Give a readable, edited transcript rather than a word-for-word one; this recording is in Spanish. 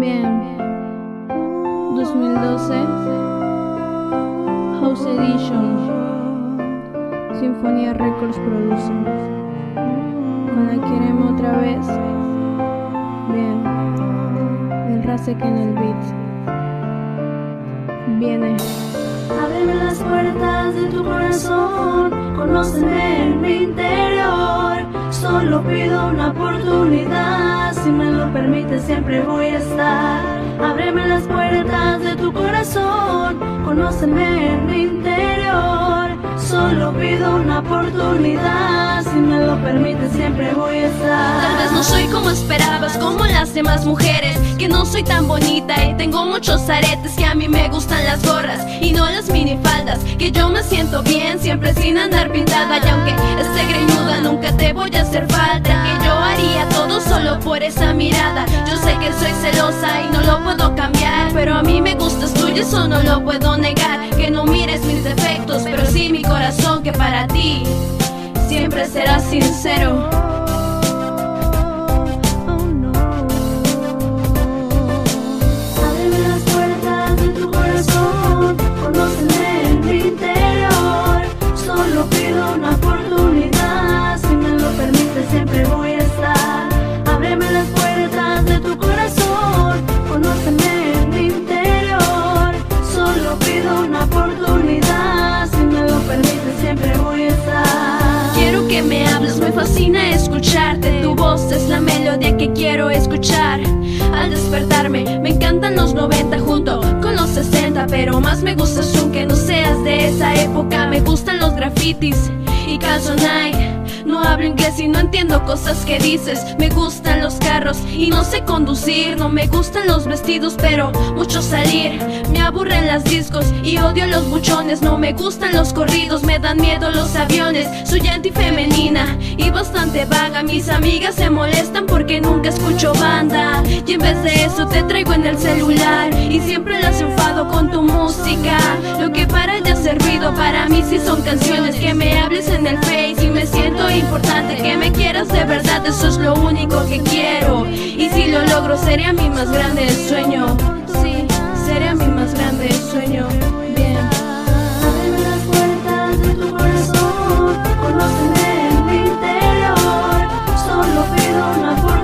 Bien, 2012 House Edition, Sinfonía Records produce. Con la queremos otra vez. Bien, el Rasek en el beat. Viene. Ábreme las puertas de tu corazón, conóceme en mi interior. Solo pido una oportunidad, si me lo permites siempre voy a estar. Ábreme las puertas de tu corazón, conóceme en mi interior. Solo pido una oportunidad, si me lo permites siempre voy a estar. Tal vez no soy como esperabas, como las demás mujeres, que no soy tan bonita y tengo muchos aretes, que a mí me gustan las gorras y no las minifaldas, que yo me siento bien siempre sin andar pintada, y aunque esté greñuda nunca te voy a hacer falta, que yo haría todo solo por esa mirada. Yo sé que soy celosa y no lo puedo cambiar, pero a mí me gustas tú y eso no lo puedo negar. Que no mires mis defectos, pero sí mi corazón, que para ti siempre será sincero. Ábreme las puertas de tu corazón, conóceme en mi interior. Solo pido una oportunidad, si me lo permites siempre voy a estar. Ábreme las puertas de tu corazón, conóceme en mi interior. Solo pido una oportunidad, si me lo permites siempre voy a estar. Quiero que me hables, me fascina escucharte. Tu voz es la melodía que quiero escuchar al despertarme. Me encantan los 90 junto con los 60, pero más me gustas tú, que no seas de esa época. Me gustan los grafitis y calzo Nike. No hablo inglés y no entiendo cosas que dices. Me gustan los carros y no sé conducir. No me gustan los vestidos, pero mucho salir. Me aburren las discos y odio los buchones. No me gustan los corridos, me dan miedo los aviones. Soy antifemenina y bastante vaga. Mis amigas se molestan porque nunca escucho banda, y en vez de eso te traigo en el celular y siempre las enfado con tu música. Lo que para ella ha servido, para mí sí son canciones. Que me hables en el Face y me siento importante, que me quieras de verdad, eso es lo único que quiero. Y si lo logro sería mi más grande sueño. Sí, sería mi más grande sueño. Bien. Ábreme las puertas de tu corazón, conóceme en mi interior. Solo pido una oportunidad,